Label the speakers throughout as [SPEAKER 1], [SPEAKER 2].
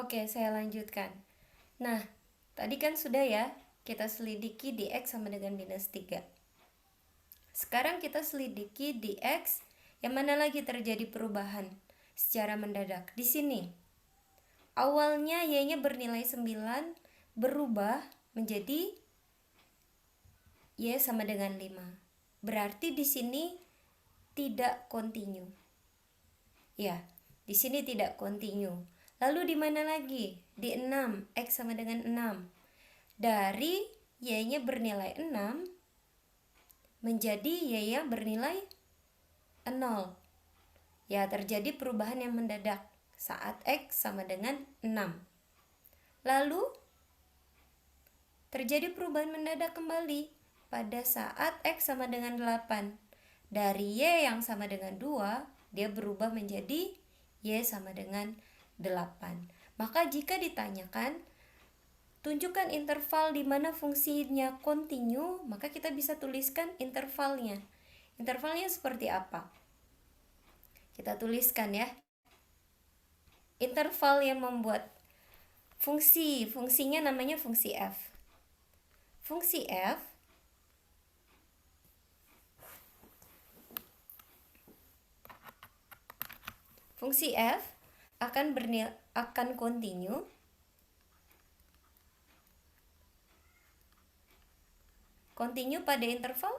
[SPEAKER 1] Oke, saya lanjutkan. Nah, tadi kan sudah ya, kita selidiki di X sama dengan minus 3. Sekarang kita selidiki di X, yang mana lagi terjadi perubahan secara mendadak. Di sini, awalnya Y-nya bernilai 9, berubah menjadi Y sama dengan 5. Berarti di sini tidak kontinu. Ya, di sini tidak kontinu. Lalu di mana lagi? Di 6, X sama dengan 6. Dari Y-nya bernilai 6 menjadi Y-nya bernilai 0. Ya, terjadi perubahan yang mendadak saat X sama dengan 6. Lalu terjadi perubahan mendadak kembali pada saat X sama dengan 8. Dari Y yang sama dengan 2, dia berubah menjadi Y sama dengan 8. Maka jika ditanyakan, tunjukkan interval di mana fungsinya kontinu, maka kita bisa tuliskan intervalnya. Intervalnya seperti apa? Kita tuliskan ya. Interval yang membuat fungsinya namanya fungsi f. Fungsi f akan kontinu pada interval,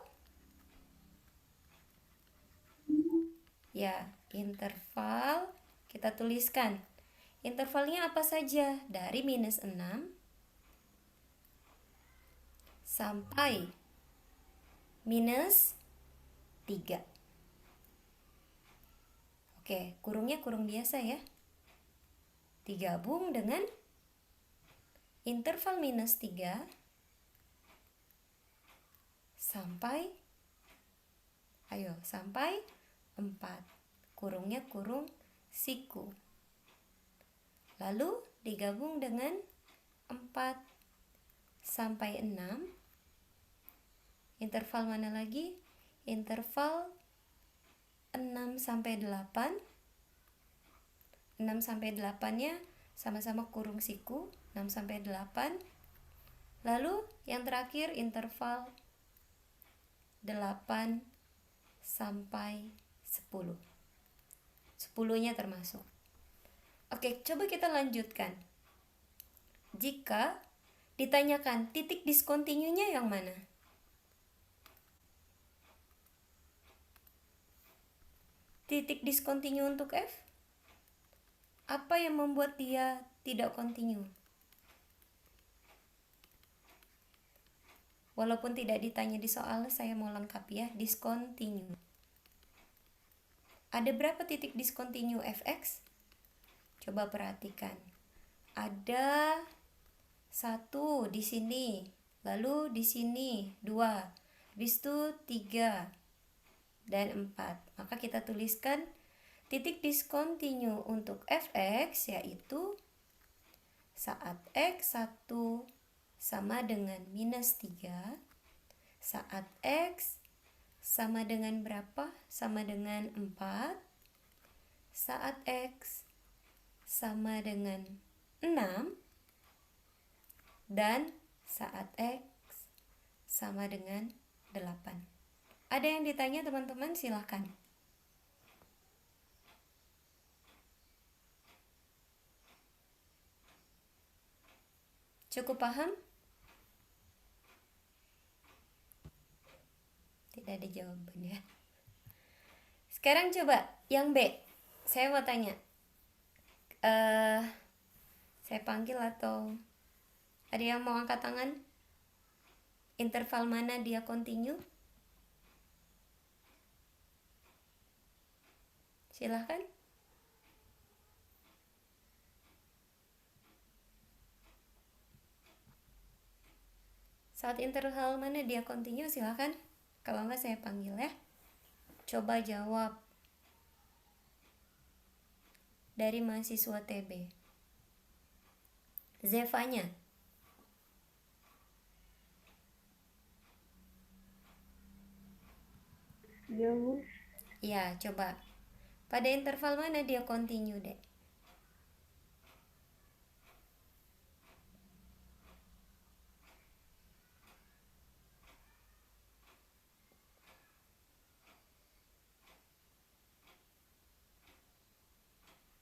[SPEAKER 1] ya, interval kita tuliskan. Intervalnya apa saja? Dari minus 6 sampai minus 3. Oke, kurungnya kurung biasa ya. Digabung dengan interval minus 3 sampai 4. Kurungnya kurung siku. Lalu digabung dengan 4 sampai 6. Interval mana lagi? Interval 6 sampai 8. 6 sampai 8-nya sama-sama kurung siku, 6 sampai 8. Lalu yang terakhir interval 8 sampai 10. 10-nya termasuk. Oke, coba kita lanjutkan. Jika ditanyakan titik diskontinunya yang mana? Titik diskontinu untuk F? Apa yang membuat dia tidak kontinu? Walaupun tidak ditanya di soal, saya mau lengkap ya, diskontinu. Ada berapa titik diskontinu fx? Coba perhatikan. Ada 1 di sini, lalu di sini 2, habis itu 3 dan 4. Maka kita tuliskan titik diskontinu untuk fx yaitu saat x1 sama dengan minus 3, saat x sama dengan berapa? Sama dengan 4, saat x sama dengan 6, dan saat x sama dengan 8. Ada yang ditanya teman-teman? Silahkan. Cukup paham? Tidak ada jawaban ya. Sekarang coba yang B. Saya mau tanya. Saya panggil atau ada yang mau angkat tangan? Interval mana dia kontinu? Silahkan. Saat interval mana dia kontinu? Silahkan. Kalau enggak saya panggil ya. Coba jawab. Dari mahasiswa TB. Zevanya.
[SPEAKER 2] Jauh.
[SPEAKER 1] Ya, coba. Pada interval mana dia kontinu, Dek?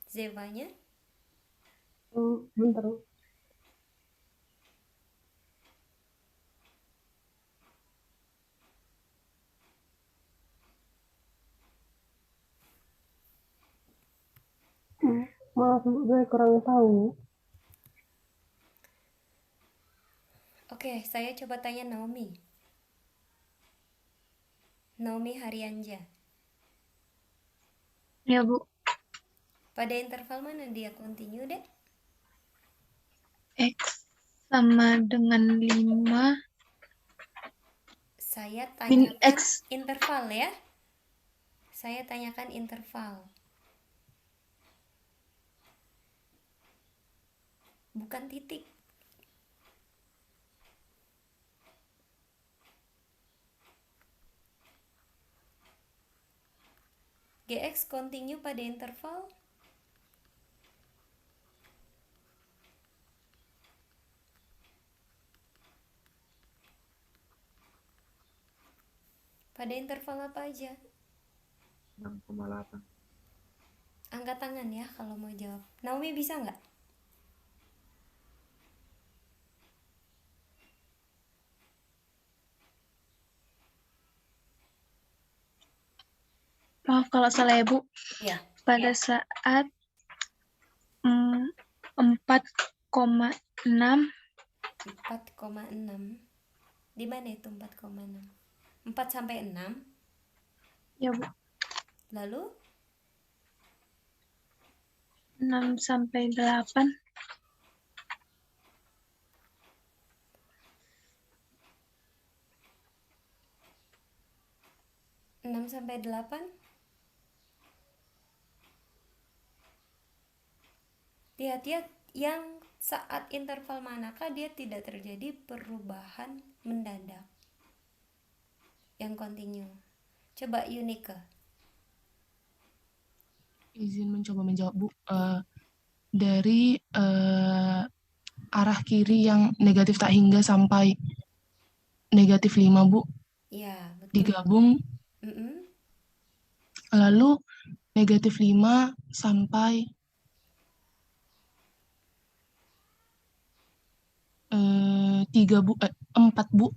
[SPEAKER 1] Zevanya?
[SPEAKER 2] Bentar. Maaf, gue kurang tahu.
[SPEAKER 1] Oke, saya coba tanya Naomi. Naomi Harianja.
[SPEAKER 3] Ya, Bu.
[SPEAKER 1] Pada interval mana dia continue, Dek?
[SPEAKER 3] X sama dengan 5
[SPEAKER 1] Saya
[SPEAKER 3] min
[SPEAKER 1] tanyakan
[SPEAKER 3] X.
[SPEAKER 1] interval ya. Saya tanyakan interval. Bukan titik. Gx continue pada interval. Pada interval apa aja?
[SPEAKER 2] 6,8.
[SPEAKER 1] Angkat tangan ya kalau mau jawab. Naomi bisa nggak?
[SPEAKER 3] Maaf kalau salah ya, Bu.
[SPEAKER 1] Ya.
[SPEAKER 3] Pada saat 4,6.
[SPEAKER 1] 4,6. Di mana itu 4,6? 4 sampai 6.
[SPEAKER 3] Ya, Bu.
[SPEAKER 1] Lalu
[SPEAKER 3] 6 sampai 8.
[SPEAKER 1] 6 sampai 8. Lihat-lihat yang saat interval manakah dia tidak terjadi perubahan mendadak. Yang continue. Coba Unika.
[SPEAKER 4] Izin mencoba menjawab, Bu. Dari arah kiri yang negatif tak hingga sampai negatif 5, Bu.
[SPEAKER 1] Ya, betul.
[SPEAKER 4] Digabung. Lalu negatif 5 sampai 3, Bu. 4, Bu.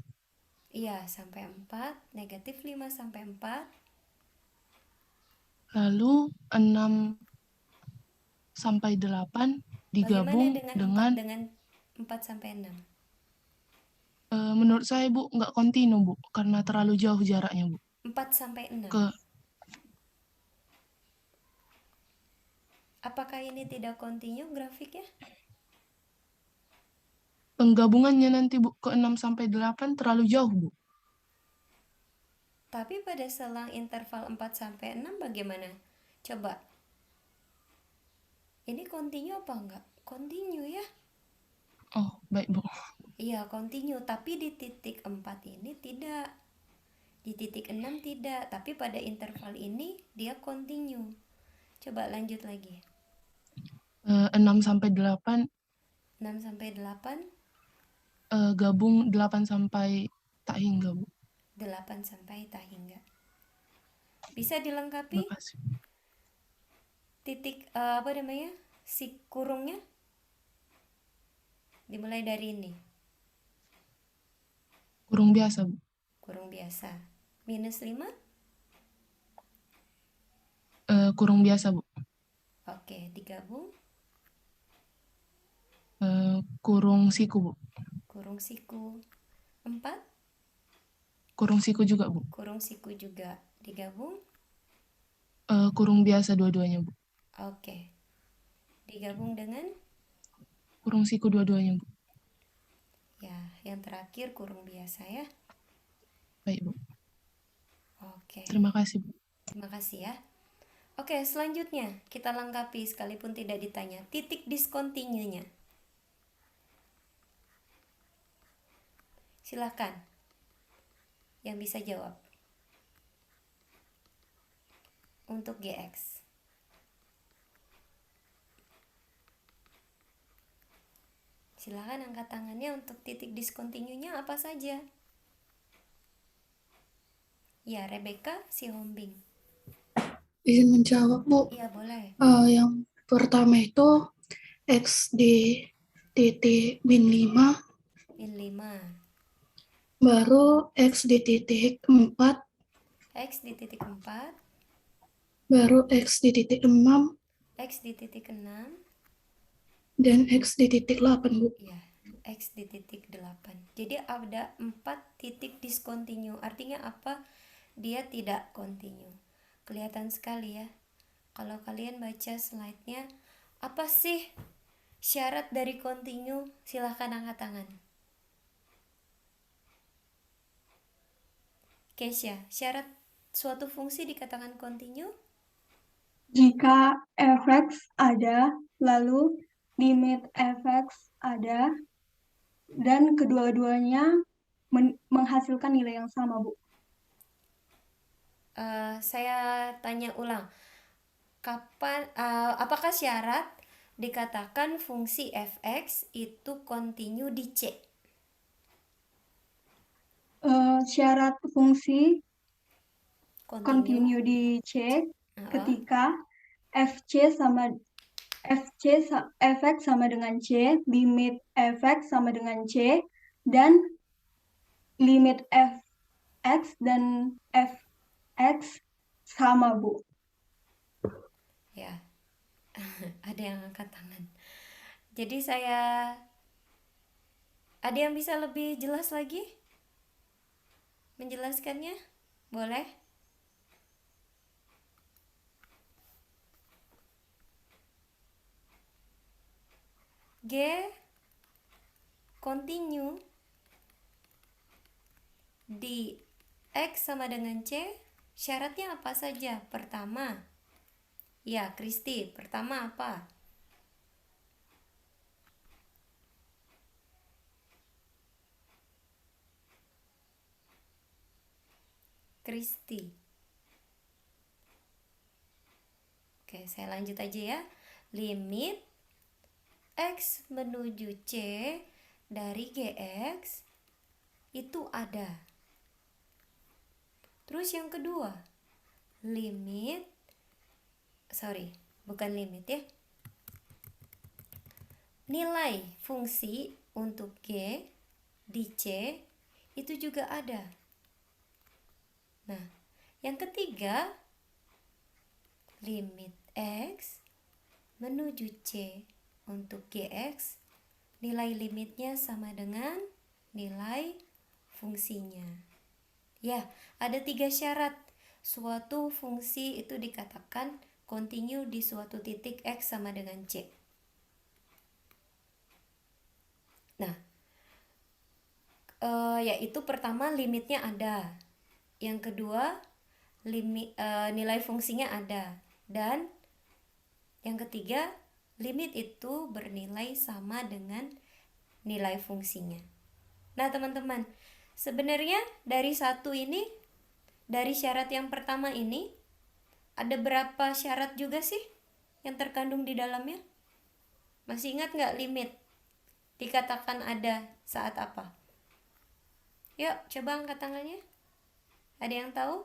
[SPEAKER 1] Iya, sampai 4. Negatif 5 sampai 4.
[SPEAKER 4] Lalu 6 sampai 8 digabung
[SPEAKER 1] Bagaimana dengan 4 sampai 6?
[SPEAKER 4] Menurut saya, Bu, nggak kontinu, Bu, karena terlalu jauh jaraknya, Bu.
[SPEAKER 1] 4 sampai 6. Apakah ini tidak kontinu grafiknya?
[SPEAKER 4] Penggabungannya nanti, Bu, ke 6 sampai 8 terlalu jauh, Bu.
[SPEAKER 1] Tapi pada selang interval 4 sampai 6 bagaimana? Coba. Ini kontinu apa enggak? Kontinu ya.
[SPEAKER 4] Oh, baik, Bu.
[SPEAKER 1] Iya, kontinu, tapi di titik 4 ini tidak. Di titik 6 tidak, tapi pada interval ini dia kontinu. Coba lanjut lagi.
[SPEAKER 4] 6 sampai 8
[SPEAKER 1] 6 sampai 8.
[SPEAKER 4] Gabung 8 sampai tak hingga, Bu.
[SPEAKER 1] 8 sampai tak hingga. Bisa dilengkapi?
[SPEAKER 4] Terima kasih.
[SPEAKER 1] Titik si kurungnya dimulai dari ini.
[SPEAKER 4] Kurung biasa, Bu.
[SPEAKER 1] Kurung biasa. Minus 5?
[SPEAKER 4] Kurung biasa, Bu.
[SPEAKER 1] Oke, digabung.
[SPEAKER 4] Kurung siku, Bu.
[SPEAKER 1] Kurung siku. 4?
[SPEAKER 4] Kurung siku juga, Bu.
[SPEAKER 1] Kurung siku juga. Digabung.
[SPEAKER 4] Kurung biasa dua-duanya, Bu.
[SPEAKER 1] Oke. Digabung dengan?
[SPEAKER 4] Kurung siku dua-duanya, Bu.
[SPEAKER 1] Ya, yang terakhir kurung biasa ya.
[SPEAKER 4] Baik, Bu.
[SPEAKER 1] Oke.
[SPEAKER 4] Terima kasih, Bu.
[SPEAKER 1] Terima kasih ya. Oke, selanjutnya kita lengkapi sekalipun tidak ditanya. Titik discontinue-nya. Silakan. Yang bisa jawab. Untuk GX. Silakan angkat tangannya untuk titik discontinue-nya apa saja. Ya, Rebecca, si Hombing.
[SPEAKER 5] Izin menjawab, Bu.
[SPEAKER 1] Iya, boleh.
[SPEAKER 5] Yang pertama itu X di titik min 5,
[SPEAKER 1] Min 5.
[SPEAKER 5] baru X di titik 4,
[SPEAKER 1] X di titik 4.
[SPEAKER 5] baru X di titik 6,
[SPEAKER 1] X di titik 6.
[SPEAKER 5] dan X di titik 8, Bu.
[SPEAKER 1] Ya, X di titik 8. Jadi ada 4 titik discontinue. Artinya apa? Dia tidak continue. Kelihatan sekali ya. Kalau kalian baca slide-nya, apa sih syarat dari continue? Silahkan angkat tangan. Kesha, syarat suatu fungsi dikatakan continue?
[SPEAKER 2] Jika fx ada, lalu limit fx ada, dan kedua-duanya menghasilkan nilai yang sama, Bu.
[SPEAKER 1] Saya tanya ulang. Apakah syarat dikatakan fungsi fx itu continue di C?
[SPEAKER 2] Syarat fungsi
[SPEAKER 1] Continue.
[SPEAKER 2] continue di C
[SPEAKER 1] Uh-uh.
[SPEAKER 2] ketika fx sama dengan C, limit fx sama dengan C, dan limit fx dan fx sama, Bu.
[SPEAKER 1] Ya, ada yang angkat tangan. Jadi ada yang bisa lebih jelas lagi menjelaskannya? Boleh? G continue di X sama dengan C, syaratnya apa saja? Pertama, ya Kristi, pertama apa? Kristi. Oke, saya lanjut aja ya. Limit X menuju C dari GX itu ada. Terus yang kedua, bukan limit ya. Nilai fungsi untuk G di C itu juga ada. Nah, yang ketiga, limit X menuju C untuk GX, nilai limitnya sama dengan nilai fungsinya. Ya, ada 3 syarat suatu fungsi itu dikatakan continue di suatu titik X sama dengan C. Nah, yaitu pertama limitnya ada, yang kedua nilai fungsinya ada, dan yang ketiga limit itu bernilai sama dengan nilai fungsinya. Nah teman-teman, sebenarnya dari dari syarat yang pertama ini ada berapa syarat juga sih yang terkandung di dalamnya? Masih ingat nggak limit dikatakan ada saat apa? Yuk coba angkat tangannya. Ada yang tahu?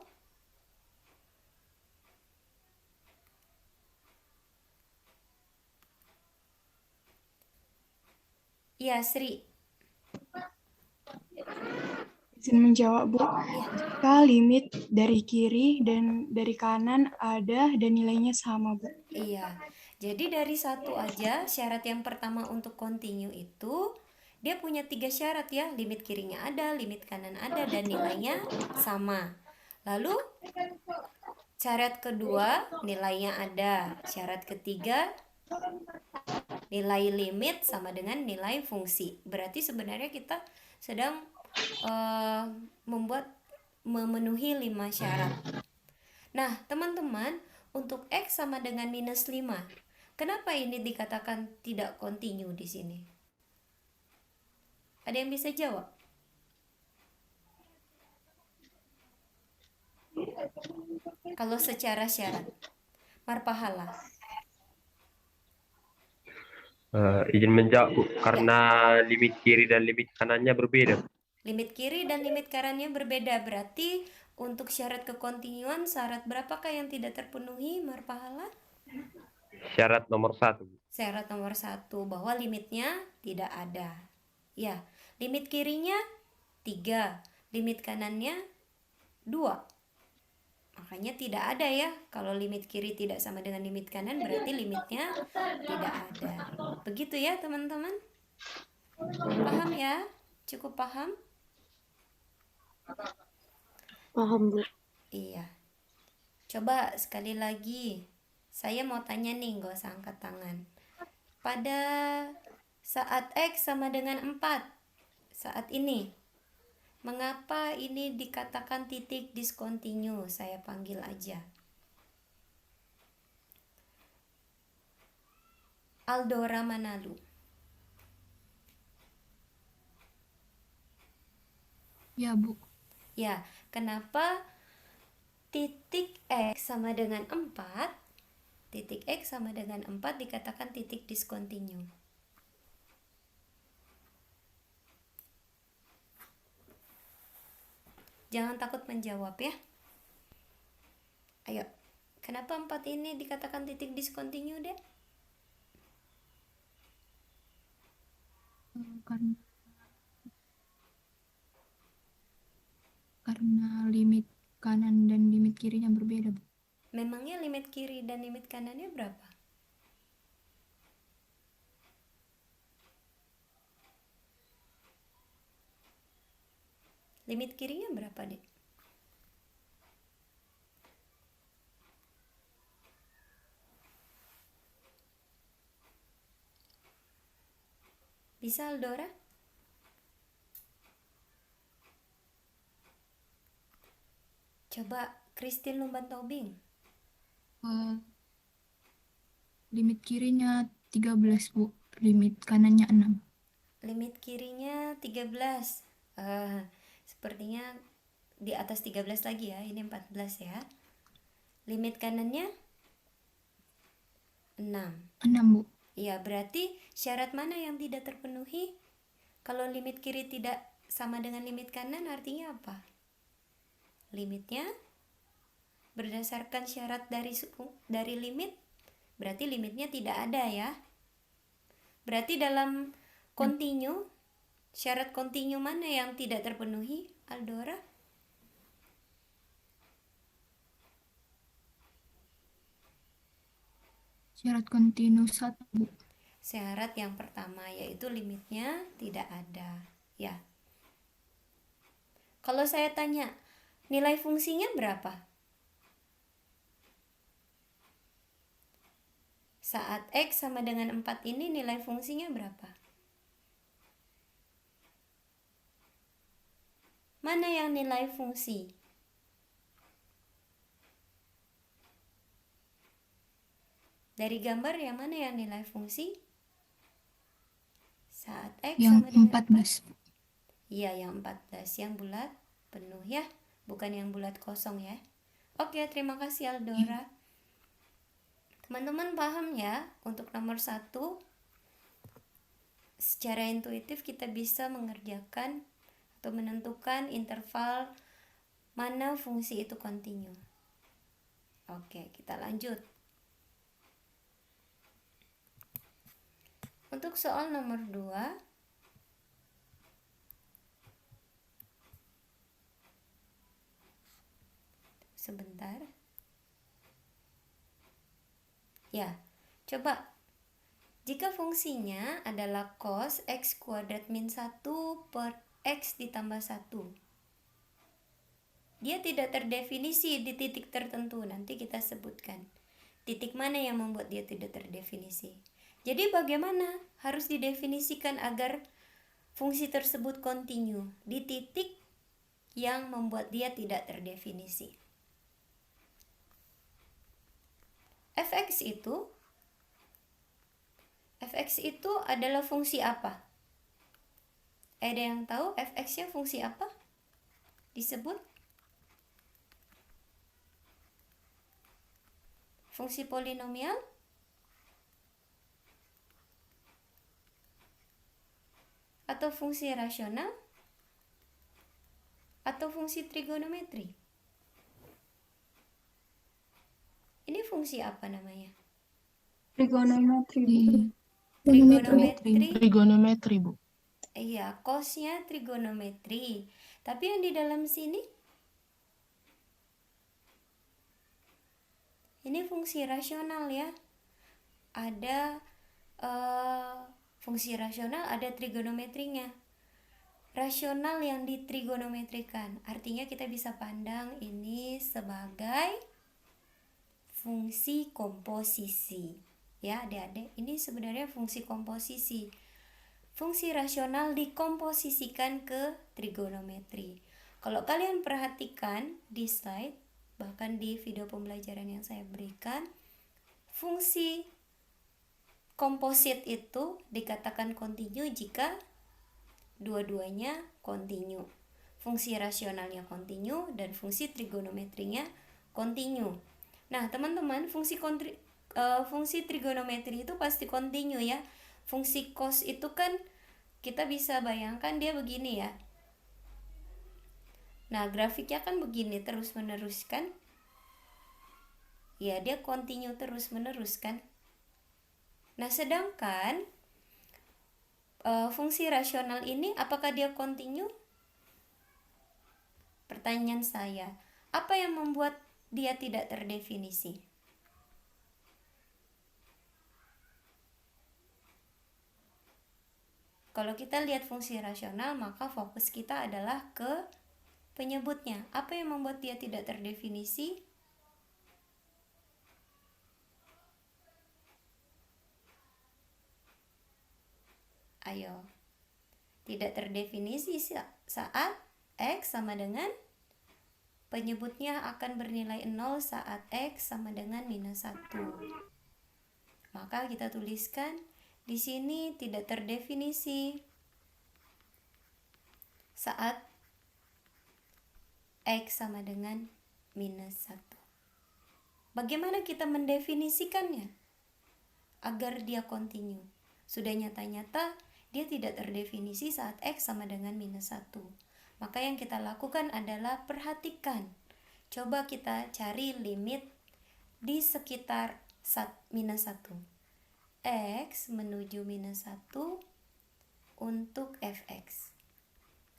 [SPEAKER 1] Iya, Sri.
[SPEAKER 6] Izin menjawab, Bu.
[SPEAKER 1] Iya.
[SPEAKER 6] Jika limit dari kiri dan dari kanan ada dan nilainya sama, Bu.
[SPEAKER 1] Iya. Jadi dari satu aja, syarat yang pertama untuk continue itu dia punya 3 syarat ya. Limit kirinya ada, limit kanan ada, dan nilainya sama. Lalu syarat kedua nilainya ada. Syarat ketiga nilai limit sama dengan nilai fungsi. Berarti sebenarnya kita sedang memenuhi 5 syarat. Nah, teman-teman, untuk X sama dengan minus 5, kenapa ini dikatakan tidak continue di sini? Ada yang bisa jawab? Kalau secara syarat, Marpahala.
[SPEAKER 7] Izin menjawab, Bu, karena limit kiri dan limit kanannya berbeda.
[SPEAKER 1] Limit kiri dan limit kanannya berbeda, berarti untuk syarat kekontinuan, syarat berapakah yang tidak terpenuhi, Marpahala?
[SPEAKER 7] Syarat nomor 1.
[SPEAKER 1] Syarat nomor 1 bahwa limitnya tidak ada. Ya, limit kirinya 3, limit kanannya 2. Makanya tidak ada ya. Kalau limit kiri tidak sama dengan limit kanan, berarti limitnya tidak ada. Begitu ya teman-teman? Paham ya? Cukup paham?
[SPEAKER 5] Paham, Bu.
[SPEAKER 1] Iya. Coba sekali lagi. Saya mau tanya nih, gak usah angkat tangan. Pada saat X sama dengan 4, saat ini, mengapa ini dikatakan titik discontinue? Saya panggil aja. Aldora Manalu.
[SPEAKER 5] Ya, Bu.
[SPEAKER 1] Ya, kenapa titik X sama dengan 4? Titik X sama dengan 4 dikatakan titik discontinue. Jangan takut menjawab ya. Ayo, kenapa 4 ini dikatakan titik discontinue, Dek?
[SPEAKER 5] Karena limit kanan dan limit kirinya berbeda, Bu.
[SPEAKER 1] Memangnya limit kiri dan limit kanannya berapa? Limit kirinya berapa, Dek? Bisa, Aldora? Coba Christine Lumban Tobing.
[SPEAKER 5] Limit kirinya 13, Bu. Limit kanannya 6.
[SPEAKER 1] Limit kirinya 13. Sepertinya di atas 13 lagi ya. Ini 14 ya. Limit kanannya 6.
[SPEAKER 5] 6, Bu.
[SPEAKER 1] Ya, berarti syarat mana yang tidak terpenuhi? Kalau limit kiri tidak sama dengan limit kanan, artinya apa? Limitnya berdasarkan syarat dari limit, berarti limitnya tidak ada ya. Berarti dalam continue, syarat continue mana yang tidak terpenuhi, Aldora?
[SPEAKER 5] Syarat kontinu 1, Bu.
[SPEAKER 1] Syarat yang pertama yaitu limitnya tidak ada ya. Kalau saya tanya nilai fungsinya berapa? Saat X sama dengan 4 ini nilai fungsinya berapa? Mana yang nilai fungsi? Dari gambar yang mana yang nilai fungsi? Saat X
[SPEAKER 5] Yang
[SPEAKER 1] sama dengan
[SPEAKER 5] 14.
[SPEAKER 1] Iya, yang 14, yang bulat penuh ya, bukan yang bulat kosong ya. Oke, terima kasih Aldora. Teman-teman paham ya, untuk nomor 1 secara intuitif kita bisa mengerjakan atau menentukan interval mana fungsi itu kontinu. Oke, kita lanjut. Untuk soal nomor 2, sebentar. Ya, coba. Jika fungsinya adalah cos x kuadrat min 1 per x ditambah 1. Dia tidak terdefinisi di titik tertentu, nanti kita sebutkan. Titik mana yang membuat dia tidak terdefinisi. Jadi bagaimana harus didefinisikan agar fungsi tersebut kontinu di titik yang membuat dia tidak terdefinisi. Fx itu adalah fungsi apa? Ada yang tahu fx-nya fungsi apa? Disebut fungsi polinomial atau fungsi rasional atau fungsi trigonometri. Ini fungsi apa namanya?
[SPEAKER 2] Trigonometri, Bu.
[SPEAKER 1] Trigonometri.
[SPEAKER 4] Trigonometri, Bu.
[SPEAKER 1] Iya, cosnya trigonometri. Tapi yang di dalam sini ini fungsi rasional ya. Ada fungsi rasional, ada trigonometrinya. Rasional yang ditrigonometrikan, artinya kita bisa pandang ini sebagai fungsi komposisi. Ya, adik-adik, ini sebenarnya fungsi komposisi. Fungsi rasional dikomposisikan ke trigonometri. Kalau kalian perhatikan di slide, bahkan di video pembelajaran yang saya berikan, fungsi komposit itu dikatakan kontinu jika dua-duanya kontinu. Fungsi rasionalnya kontinu dan fungsi trigonometrinya kontinu. Nah, teman-teman, fungsi trigonometri itu pasti kontinu ya. Fungsi cos itu kan kita bisa bayangkan dia begini ya. Nah, grafiknya kan begini terus-menerus kan? Ya, dia kontinu terus-menerus kan? Nah, sedangkan fungsi rasional ini apakah dia kontinu? Pertanyaan saya, apa yang membuat dia tidak terdefinisi? Kalau kita lihat fungsi rasional, maka fokus kita adalah ke penyebutnya. Apa yang membuat dia tidak terdefinisi? Ayo. Tidak terdefinisi saat X sama dengan penyebutnya akan bernilai 0 saat X sama dengan minus 1. Maka kita tuliskan di sini tidak terdefinisi saat X sama dengan minus 1. Bagaimana kita mendefinisikannya agar dia kontinu? Sudah nyata-nyata dia tidak terdefinisi saat X sama dengan minus 1. Maka yang kita lakukan adalah perhatikan. Coba kita cari limit di sekitar minus 1. X menuju minus 1 untuk fx.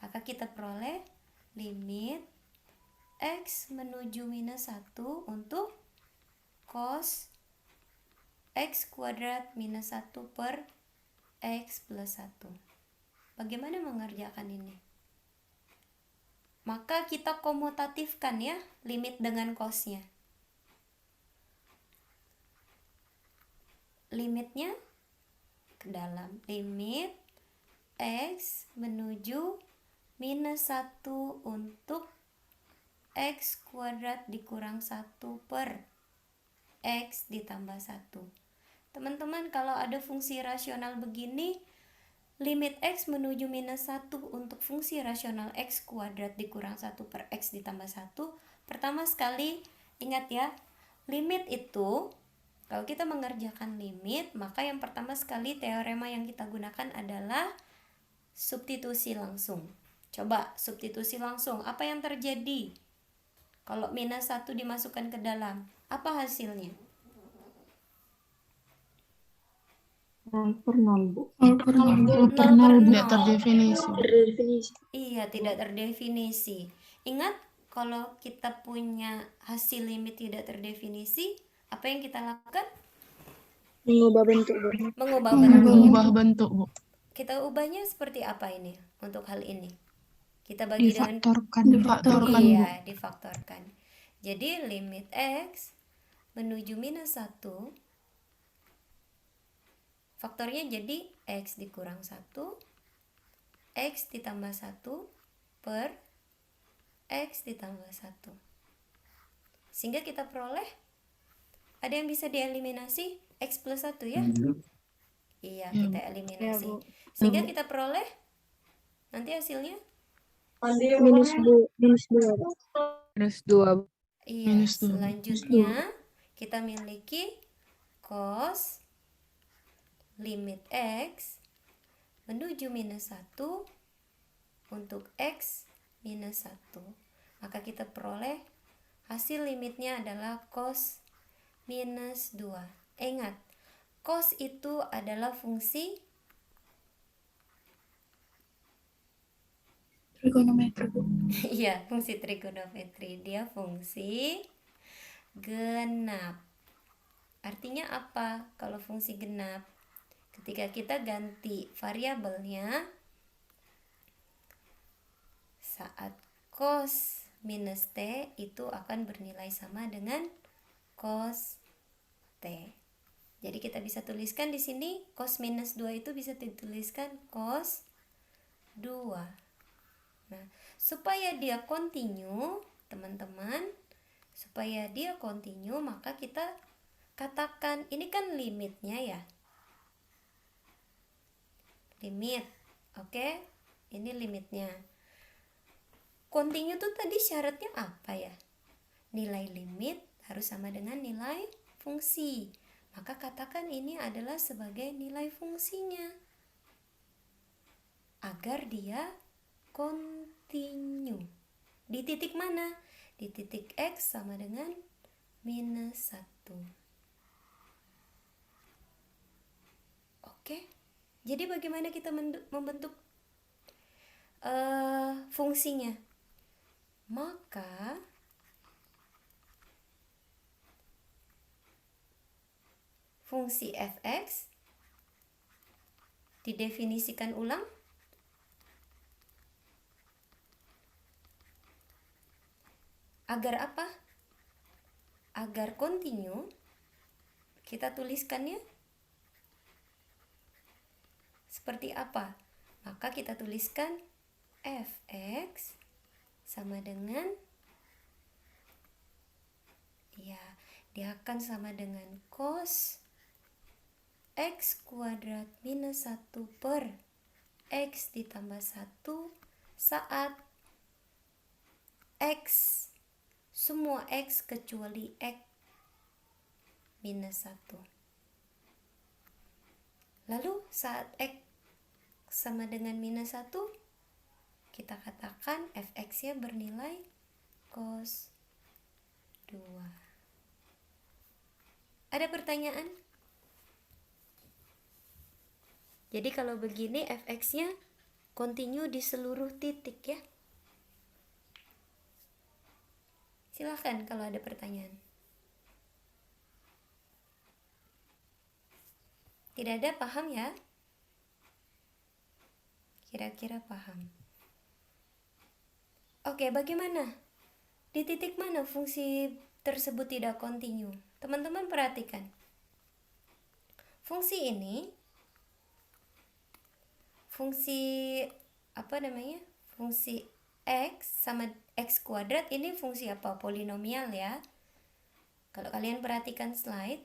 [SPEAKER 1] Maka kita peroleh limit X menuju minus 1 untuk cos X kuadrat minus 1 per X plus 1. Bagaimana mengerjakan ini? Maka kita komutatifkan ya limit dengan cosnya. Limitnya ke dalam limit X menuju minus 1 untuk X kuadrat dikurang 1 per X ditambah 1. Teman-teman, kalau ada fungsi rasional begini, limit X menuju minus 1 untuk fungsi rasional X kuadrat dikurang 1 per X ditambah 1. Pertama sekali, ingat ya, limit itu, kalau kita mengerjakan limit, maka yang pertama sekali teorema yang kita gunakan adalah substitusi langsung. Coba substitusi langsung, apa yang terjadi? Kalau minus 1 dimasukkan ke dalam, apa hasilnya?
[SPEAKER 4] Tidak terdefinisi.
[SPEAKER 1] Iya, tidak terdefinisi. Ingat, kalau kita punya hasil limit tidak terdefinisi, apa yang kita lakukan?
[SPEAKER 3] Mengubah bentuk.
[SPEAKER 1] Mengubah bentuk.
[SPEAKER 4] Mengubah bentuk, Bu.
[SPEAKER 1] Kita ubahnya seperti apa ini untuk hal ini? Kita bagi dengan
[SPEAKER 4] Difaktorkan, Bu.
[SPEAKER 1] iya, difaktorkan. Jadi limit X menuju minus 1, faktornya jadi X dikurang 1, X ditambah 1 per X ditambah 1. Sehingga kita peroleh, ada yang bisa dieliminasi? X plus 1 ya? Iya, kita eliminasi. Sehingga kita peroleh, nanti hasilnya?
[SPEAKER 3] Minus 2.
[SPEAKER 1] Iya,
[SPEAKER 4] Minus 2.
[SPEAKER 1] selanjutnya kita miliki cos limit X menuju minus 1 untuk X minus 1. Maka kita peroleh hasil limitnya adalah cos minus 2. Ingat, Cos itu adalah fungsi
[SPEAKER 5] Trigonometri, Bu.
[SPEAKER 1] iya, fungsi trigonometri. Dia fungsi genap. Artinya apa kalau fungsi genap? Ketika kita ganti variabelnya, saat cos minus T itu akan bernilai sama dengan cos T. Jadi kita bisa tuliskan di sini cos minus 2 itu bisa dituliskan cos 2. Nah, supaya dia continue, teman-teman, supaya dia continue, maka kita katakan ini kan limitnya ya. Limit. Oke? Ini limitnya. Continue tuh tadi syaratnya apa ya? Nilai limit harus sama dengan nilai fungsi. Maka katakan ini adalah sebagai nilai fungsinya. Agar dia continue. Di titik mana? Di titik X sama dengan minus 1. Oke? Jadi bagaimana kita membentuk fungsinya? Maka fungsi fx didefinisikan ulang agar apa? Agar continue. Kita tuliskannya seperti apa? Maka kita tuliskan fx sama dengan, ya, dia akan sama dengan cos x kuadrat minus 1 per x ditambah 1 saat x, semua x kecuali x minus 1. Lalu saat x sama dengan minus 1, kita katakan fx-nya bernilai cos 2. Ada pertanyaan? Jadi kalau begini fx-nya continue di seluruh titik ya. Silahkan kalau ada pertanyaan. Tidak ada, paham ya? Kira-kira paham. Oke, bagaimana? Di titik mana fungsi tersebut tidak continue? Teman-teman perhatikan. Fungsi ini, fungsi apa namanya? Fungsi x sama x kuadrat ini fungsi apa? Polinomial ya. Kalau kalian perhatikan slide,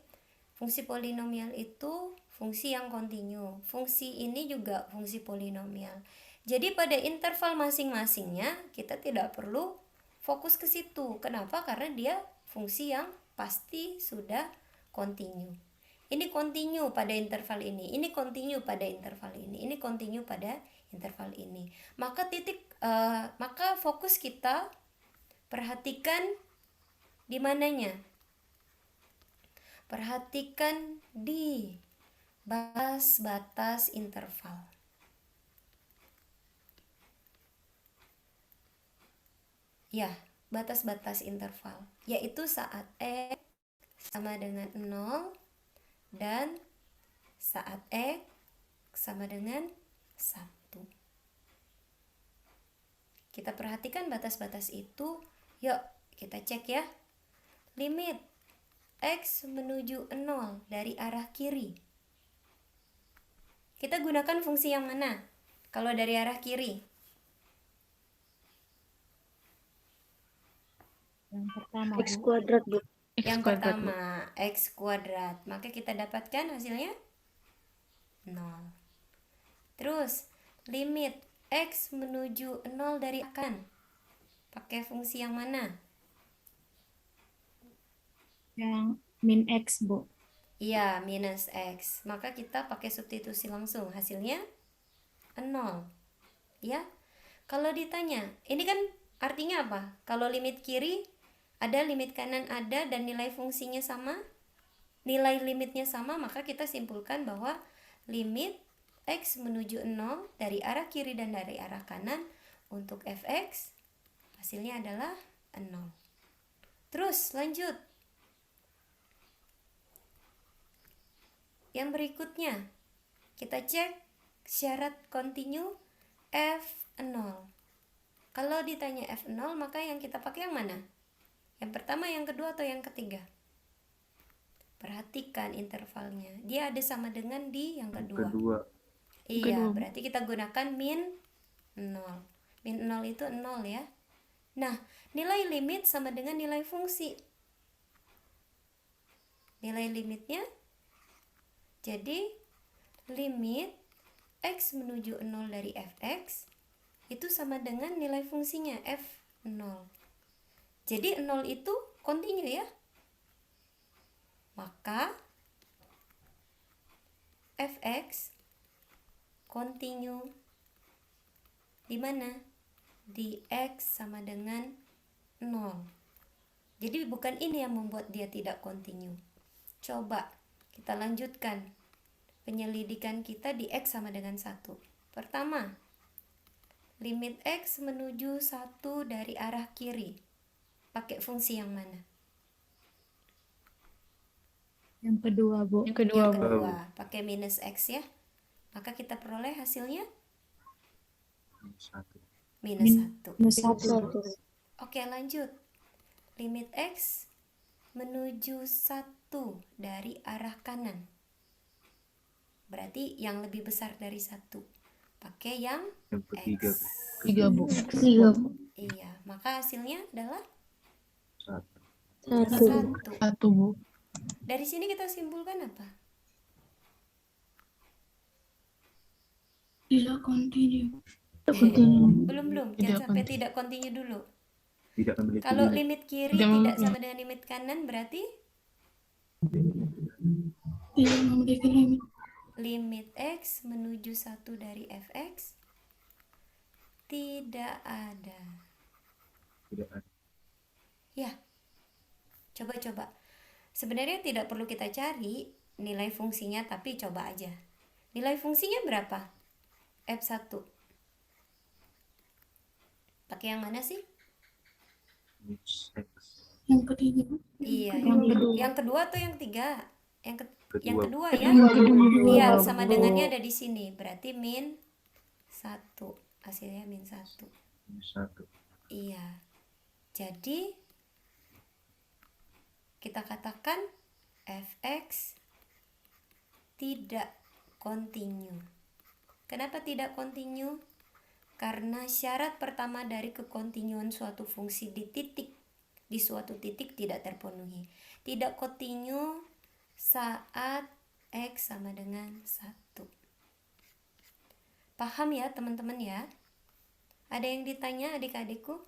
[SPEAKER 1] fungsi polinomial itu fungsi yang continue. Fungsi ini juga fungsi polinomial. Jadi pada interval masing-masingnya kita tidak perlu fokus ke situ. Kenapa? Karena dia fungsi yang pasti sudah continue. Ini continue pada interval ini, ini continue pada interval ini, ini continue pada interval ini. Maka maka fokus kita perhatikan di mananya? Perhatikan di batas-batas interval. Ya, batas-batas interval, yaitu saat x sama dengan 0 dan saat x sama dengan 1. Kita perhatikan batas-batas itu. Yuk, kita cek ya. Limit x menuju 0 dari arah kiri. Kita gunakan fungsi yang mana? Kalau dari arah kiri?
[SPEAKER 3] Yang pertama, X kuadrat, Bu.
[SPEAKER 1] Yang pertama, x kuadrat. Maka kita dapatkan hasilnya 0. Terus, limit x menuju 0 dari akan. Pakai fungsi yang mana?
[SPEAKER 3] Yang min X, Bu.
[SPEAKER 1] Iya, minus x. Maka kita pakai substitusi langsung. Hasilnya 0. Ya. Kalau ditanya, ini kan artinya apa? Kalau limit kiri ada, limit kanan ada, dan nilai fungsinya sama? nilai limitnya sama, maka kita simpulkan bahwa limit X menuju 0 dari arah kiri dan dari arah kanan untuk fx hasilnya adalah 0. Terus lanjut. Yang berikutnya, kita cek syarat kontinu F0. Kalau ditanya F0, maka yang kita pakai yang mana? Yang pertama, yang kedua, atau yang ketiga? Perhatikan intervalnya. Dia ada sama dengan di yang kedua. Iya, berarti kita gunakan min 0. Min 0 itu 0 ya. Nah, nilai limit sama dengan nilai fungsi. Nilai limitnya, jadi limit X menuju 0 dari fx itu sama dengan nilai fungsinya f0. Jadi 0 itu kontinu ya. Maka fx kontinu di mana? Di x sama dengan 0. Jadi bukan ini yang membuat dia tidak kontinu. Coba kita lanjutkan penyelidikan kita di x sama dengan 1. Pertama, limit x menuju 1 dari arah kiri. Pakai fungsi yang mana?
[SPEAKER 3] Yang kedua, Bu.
[SPEAKER 1] Yang kedua, pakai minus x ya. Maka kita peroleh hasilnya minus 1.
[SPEAKER 3] Minus 1.
[SPEAKER 1] Oke, lanjut. Limit x menuju 1 dari arah kanan. Berarti yang lebih besar dari 1. Pakai yang
[SPEAKER 8] ketiga.
[SPEAKER 1] x.
[SPEAKER 4] 3, Bu.
[SPEAKER 1] Iya, maka hasilnya adalah
[SPEAKER 8] 1.
[SPEAKER 1] 1.
[SPEAKER 4] 1, Bu.
[SPEAKER 1] Dari sini kita simpulkan apa?
[SPEAKER 5] Tidak kontinu.
[SPEAKER 1] Belum.
[SPEAKER 4] Tidak
[SPEAKER 1] Jangan sampai
[SPEAKER 4] kontinu.
[SPEAKER 1] tidak kontinu dulu.
[SPEAKER 8] Tidak memiliki
[SPEAKER 1] Kalau limit
[SPEAKER 8] limit.
[SPEAKER 1] kiri
[SPEAKER 4] Tidak
[SPEAKER 1] tidak
[SPEAKER 4] memiliki.
[SPEAKER 1] sama dengan limit kanan, berarti
[SPEAKER 5] Tidak memiliki limit.
[SPEAKER 1] limit x menuju 1 dari fx tidak ada.
[SPEAKER 8] Tidak ada.
[SPEAKER 1] Ya, coba. Sebenarnya tidak perlu kita cari nilai fungsinya, tapi coba aja. Nilai fungsinya berapa? F1. Pakai yang mana sih?
[SPEAKER 8] Minus X.
[SPEAKER 5] Yang ketiga.
[SPEAKER 1] Iya, yang kedua atau yang ketiga? Yang kedua ya.
[SPEAKER 5] Kedua.
[SPEAKER 1] Iya, sama dengannya ada di sini. Berarti min 1. Hasilnya min 1.
[SPEAKER 8] Minus 1.
[SPEAKER 1] Iya. Jadi kita katakan fx tidak kontinu. Kenapa tidak kontinu? Karena syarat pertama dari kekontinuan suatu fungsi di suatu titik tidak terpenuhi. Tidak kontinu saat x sama dengan 1. Paham ya teman-teman ya? Ada yang ditanya adik-adikku?